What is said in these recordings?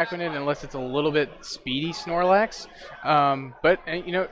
Araquanid unless it's a little bit speedy Snorlax. But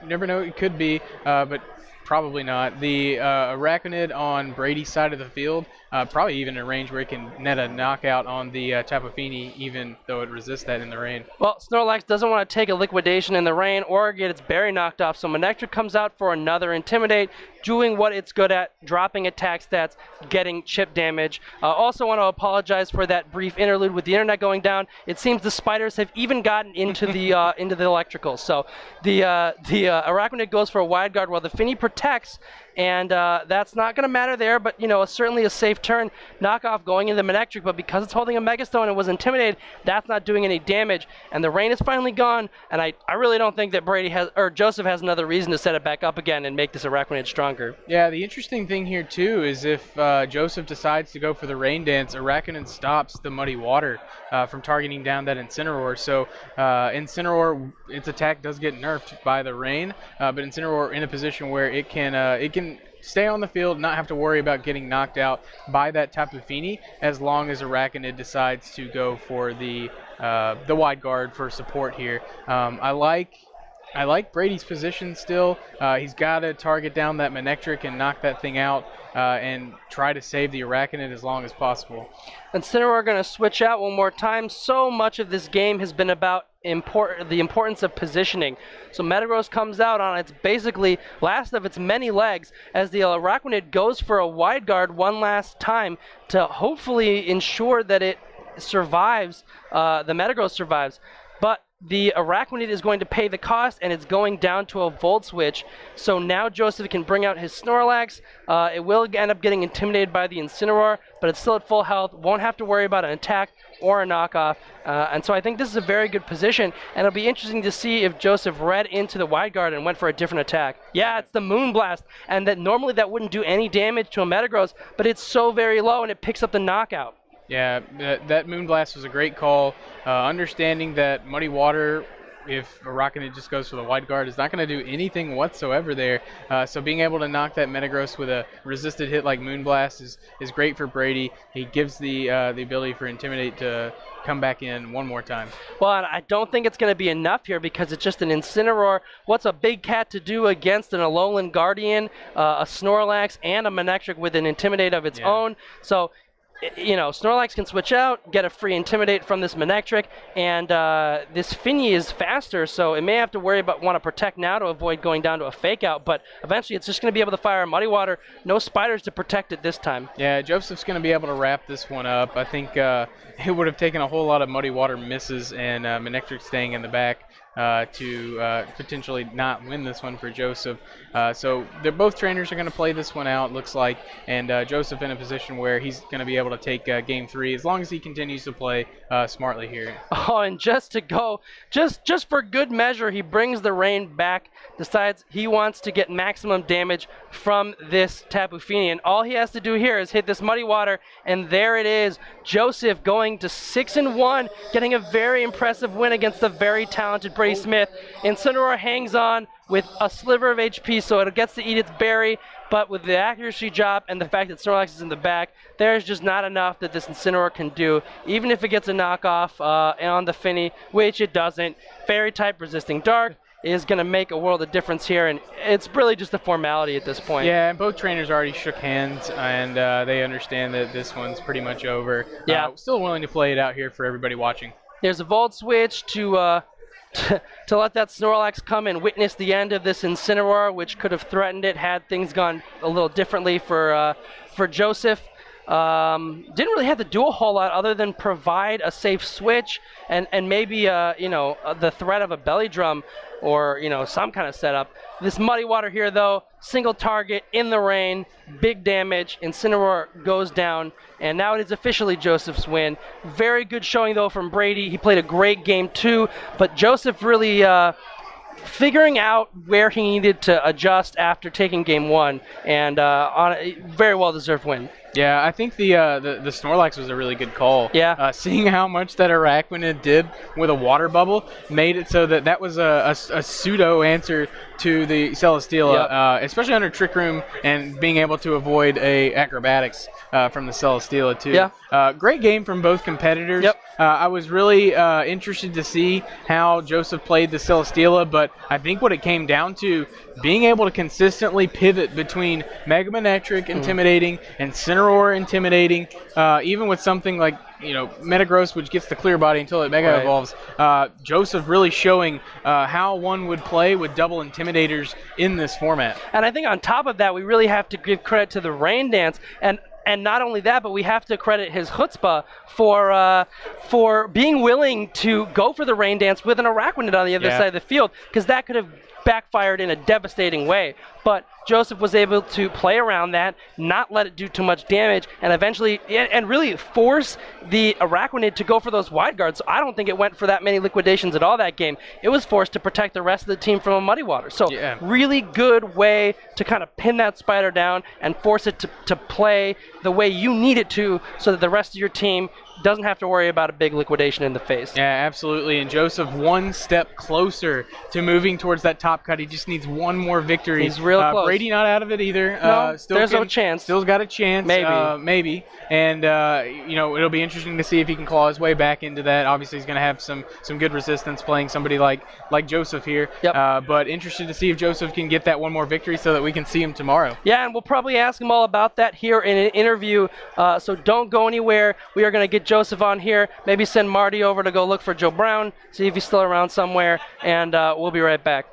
never know. It could be, but probably not. The Araquanid on Brady's side of the field, probably even in a range where it can net a knockout on the Tapu Fini, even though it resists that in the rain. Well, Snorlax doesn't want to take a liquidation in the rain or get its berry knocked off, so Manectric comes out for another Intimidate, doing what it's good at, dropping attack stats, getting chip damage. Also want to apologize for that brief interlude with the internet going down. It seems the spiders have even gotten into the into the electricals. So the Araquanid goes for a wide guard while the Fini protects, and that's not going to matter there, but certainly a safe turn knockoff going into the Manectric, but because it's holding a Megastone and was intimidated, that's not doing any damage, and the rain is finally gone, and I really don't think that Joseph has another reason to set it back up again and make this Araquanid stronger. Yeah, the interesting thing here too is if Joseph decides to go for the Rain Dance, Araquanid stops the Muddy Water from targeting down that Incineroar. So Incineroar, its attack does get nerfed by the rain, but Incineroar in a position where it can stay on the field, not have to worry about getting knocked out by that Tapu Fini, as long as Araquanid decides to go for the wide guard for support here. I like Brady's position still. He's got to target down that Manectric and knock that thing out and try to save the Araquanid as long as possible. Incineroar going to switch out one more time. So much of this game has been about the importance of positioning. So Metagross comes out on its basically last of its many legs as the Araquanid goes for a wide guard one last time to hopefully ensure that it survives, the Metagross survives. But the Araquanid is going to pay the cost, and it's going down to a Volt Switch. So now Joseph can bring out his Snorlax. It will end up getting intimidated by the Incineroar, but it's still at full health. Won't have to worry about an attack or a knockoff. And so I think this is a very good position, and it'll be interesting to see if Joseph read into the wide guard and went for a different attack. Yeah, it's the Moonblast, and that normally that wouldn't do any damage to a Metagross, but it's so very low, and it picks up the knockout. Yeah, that Moonblast was a great call. Understanding that Muddy Water, if Araquanid just goes for the wide guard, is not going to do anything whatsoever there. So being able to knock that Metagross with a resisted hit like Moonblast is great for Brady. He gives the ability for Intimidate to come back in one more time. Well, I don't think it's going to be enough here because it's just an Incineroar. What's a big cat to do against an Alolan Guardian, a Snorlax, and a Manectric with an Intimidate of its own? So Snorlax can switch out, get a free Intimidate from this Manectric, and this Fini is faster, so it may have to want to protect now to avoid going down to a Fake Out, but eventually it's just going to be able to fire a Muddy Water. No spiders to protect it this time. Yeah, Joseph's going to be able to wrap this one up. I think it would have taken a whole lot of Muddy Water misses and Manectric staying in the back to potentially not win this one for Joseph. So both trainers are going to play this one out, looks like, and Joseph in a position where he's going to be able to take Game 3 as long as he continues to play smartly here. Oh, and just for good measure, he brings the rain back, decides he wants to get maximum damage from this Tapu Fini, and all he has to do here is hit this Muddy Water, and there it is. Joseph going to 6-1, getting a very impressive win against the very talented Brady Smith. Incineroar hangs on with a sliver of HP, so it gets to eat its berry, but with the accuracy drop and the fact that Snorlax is in the back, there's just not enough that this Incineroar can do. Even if it gets a knockoff on the Fini, which it doesn't, Fairy-type resisting Dark is going to make a world of difference here, and it's really just a formality at this point. Yeah, and both trainers already shook hands, and they understand that this one's pretty much over. Yeah. Still willing to play it out here for everybody watching. There's a Volt Switch to let that Snorlax come and witness the end of this Incineroar, which could have threatened it had things gone a little differently for Joseph. Didn't really have to do a whole lot other than provide a safe switch and maybe the threat of a belly drum or some kind of setup. This Muddy Water here though, single target in the rain, big damage, Incineroar goes down, and now it is officially Joseph's win. Very good showing though from Brady. He played a great game too, but Joseph really figuring out where he needed to adjust after taking game one, and on a very well deserved win. Yeah, I think the Snorlax was a really good call. Yeah. Seeing how much that Araquanid did with a water bubble made it so that that was a pseudo answer to the Celesteela, Yep. especially under Trick Room and being able to avoid a acrobatics from the Celesteela too. Yeah. Great game from both competitors. Yep. I was really interested to see how Joseph played the Celesteela, but I think what it came down to, being able to consistently pivot between Mega Manectric intimidating and Cineroar intimidating, even with something like Metagross, which gets the clear body until it Mega Right. evolves. Joseph really showing how one would play with double intimidators in this format. And I think on top of that, we really have to give credit to the Rain Dance, and not only that, but we have to credit his chutzpah for being willing to go for the Rain Dance with an Araquanid on the other side of the field, because that could have backfired in a devastating way. But Joseph was able to play around that, not let it do too much damage, and eventually, and really force the Araquanid to go for those wide guards. So I don't think it went for that many liquidations at all that game. It was forced to protect the rest of the team from a Muddy Water. So really good way to kind of pin that spider down and force it to play the way you need it to, so that the rest of your team doesn't have to worry about a big liquidation in the face. Yeah, absolutely. And Joseph one step closer to moving towards that top cut. He just needs one more victory. He's real close. Brady not out of it either. No, there's no chance. Still's got a chance. Maybe. And it'll be interesting to see if he can claw his way back into that. Obviously, he's going to have some good resistance playing somebody like Joseph here. Yep. But interested to see if Joseph can get that one more victory so that we can see him tomorrow. Yeah, and we'll probably ask him all about that here in an interview. So don't go anywhere. We are going to get Joseph on here. Maybe send Marty over to go look for Joe Brown, see if he's still around somewhere, and we'll be right back.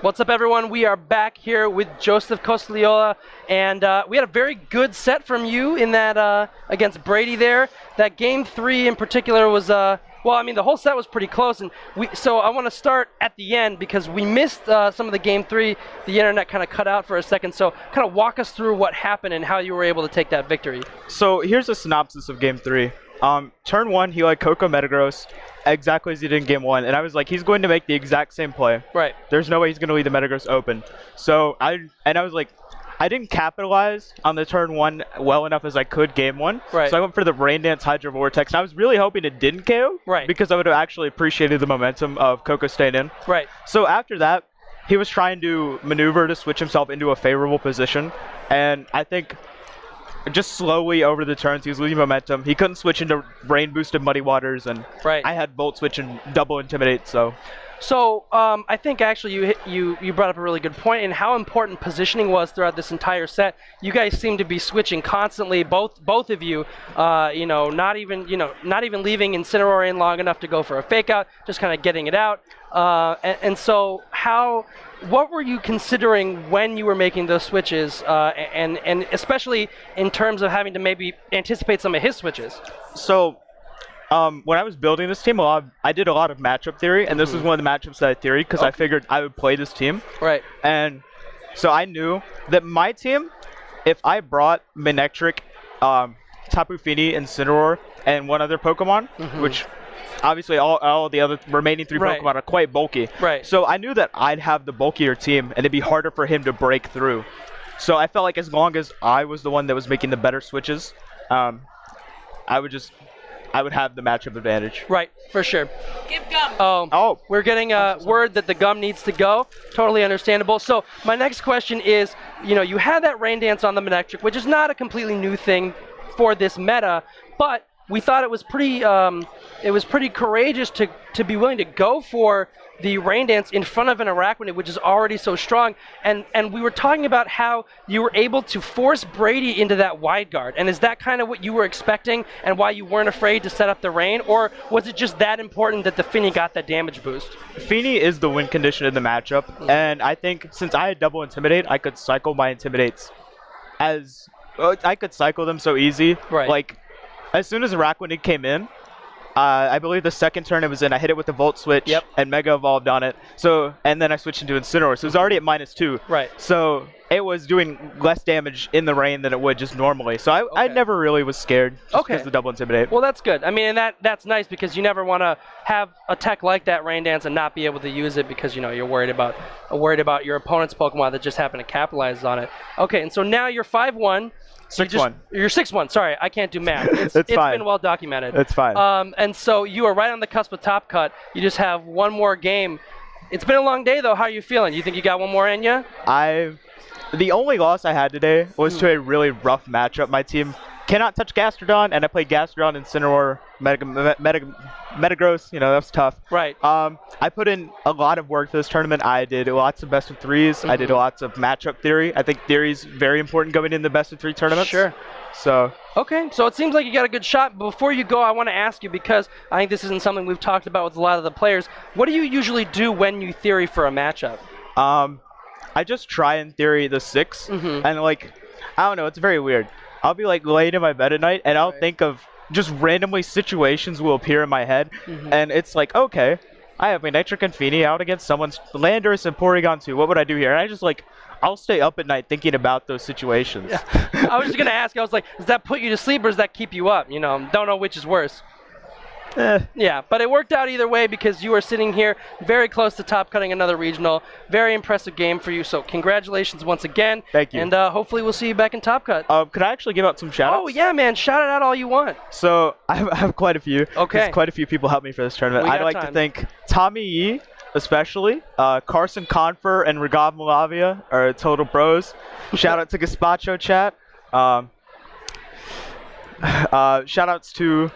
What's up, everyone? We are back here with Joseph Costagliola, and we had a very good set from you in that against Brady there. That game 3 in particular was, well, I mean, the whole set was pretty close, and so I want to start at the end because we missed some of the game 3. The internet kind of cut out for a second, so kind of walk us through what happened and how you were able to take that victory. So here's a synopsis of game 3. Turn 1, he Coco Metagross exactly as he did in game 1, and I was like, he's going to make the exact same play. Right. There's no way he's going to leave the Metagross open. So I was like, I didn't capitalize on the turn 1 well enough as I could game 1. Right. So I went for the Rain Dance Hydro Vortex, and I was really hoping it didn't KO. Right. Because I would have actually appreciated the momentum of Coco staying in. Right. So after that, he was trying to maneuver to switch himself into a favorable position, and I think just slowly over the turns, he was losing momentum. He couldn't switch into rain boosted Muddy Waters, and right. I had Volt Switch and double Intimidate. So I think actually you brought up a really good point in how important positioning was throughout this entire set. You guys seem to be switching constantly, both of you. Not even leaving Incineroar in long enough to go for a fake out, just kind of getting it out. So what were you considering when you were making those switches, and especially in terms of having to maybe anticipate some of his switches? So when I was building this team, I did a lot of matchup theory, and this was one of the matchups that I theoried because I figured I would play this team. Right. And so I knew that my team, if I brought Manectric, Tapu Fini, Incineroar, and one other Pokemon, which obviously all the other remaining 3 right. Pokemon are quite bulky. Right. So I knew that I'd have the bulkier team, and it'd be harder for him to break through. So I felt like as long as I was the one that was making the better switches, I would have the matchup advantage. Right, for sure. Give gum. Oh. We're getting a word that the gum needs to go. Totally understandable. So my next question is, you had that Rain Dance on the Manectric, which is not a completely new thing for this meta, but we thought it was pretty courageous to be willing to go for the Rain Dance in front of an Araquanid, which is already so strong. And we were talking about how you were able to force Brady into that wide guard. And is that kind of what you were expecting and why you weren't afraid to set up the Rain? Or was it just that important that the Fini got that damage boost? Fini is the win condition in the matchup. And I think since I had double Intimidate, I could cycle my Intimidates I could cycle them so easy. Right. Like, as soon as Araquanid came in, I believe the second turn it was in, I hit it with the Volt Switch and Mega Evolved on it. So, and then I switched into Incineroar. So it was already at -2. Right. So it was doing less damage in the rain than it would just normally. So I never really was scared just because of the double Intimidate. Well, that's good. I mean, and that's nice because you never want to have a tech like that Rain Dance and not be able to use it because you're worried about your opponent's Pokemon that just happen to capitalize on it. Okay, and so now you're 5-1. 6-1. You're 6-1. Sorry, I can't do math. It's fine. been well documented. It's fine. And so you are right on the cusp of top cut. You just have one more game. It's been a long day though. How are you feeling? You think you got one more in you? The only loss I had today was to a really rough matchup. My team cannot touch Gastrodon, and I played Gastrodon, Incineroar, Metagross. That was tough. Right. I put in a lot of work for this tournament. I did lots of best of 3s. I did lots of matchup theory. I think theory is very important going in the best of 3 tournaments. Sure. So. Okay, so it seems like you got a good shot. Before you go, I want to ask you, because I think this isn't something we've talked about with a lot of the players. What do you usually do when you theory for a matchup? I just try and theory the 6, and I don't know, it's very weird. I'll be laying in my bed at night, and I'll think of just randomly situations will appear in my head, and it's like, okay, I have Manectric and Fini out against someone's Landorus and Porygon 2. What would I do here? And I just I'll stay up at night thinking about those situations. Yeah. I was just gonna ask. I was like, does that put you to sleep or does that keep you up? Don't know which is worse. Yeah, but it worked out either way because you are sitting here very close to top cutting another regional. Very impressive game for you. So congratulations once again. Thank you. And hopefully we'll see you back in top cut. Could I actually give out some shout outs? Oh yeah, man. Shout it out all you want. So I have quite a few. Okay. 'Cause quite a few people helped me for this tournament. I'd like to thank Tommy Yee, especially. Carson Confer and Ragav Malavia are total pros. Shout out to Gaspacho chat. Shout outs to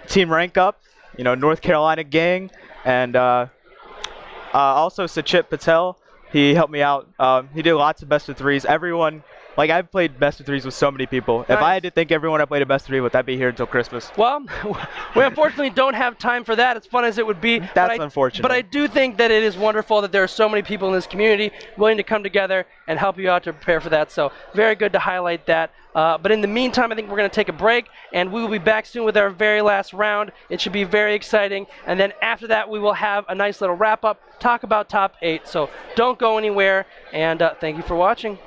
Team Rank Up, North Carolina gang, and also Sachit Patel. He helped me out. He did lots of best of 3s. Everyone Like, I've played best of threes with so many people. If I had to think everyone I played a best of three with, I'd be here until Christmas. Well, we unfortunately don't have time for that, as fun as it would be. That's unfortunate. But I do think that it is wonderful that there are so many people in this community willing to come together and help you out to prepare for that. So very good to highlight that. But in the meantime, I think we're going to take a break, and we will be back soon with our very last round. It should be very exciting. And then after that, we will have a nice little wrap-up, talk about top 8. So don't go anywhere, and thank you for watching.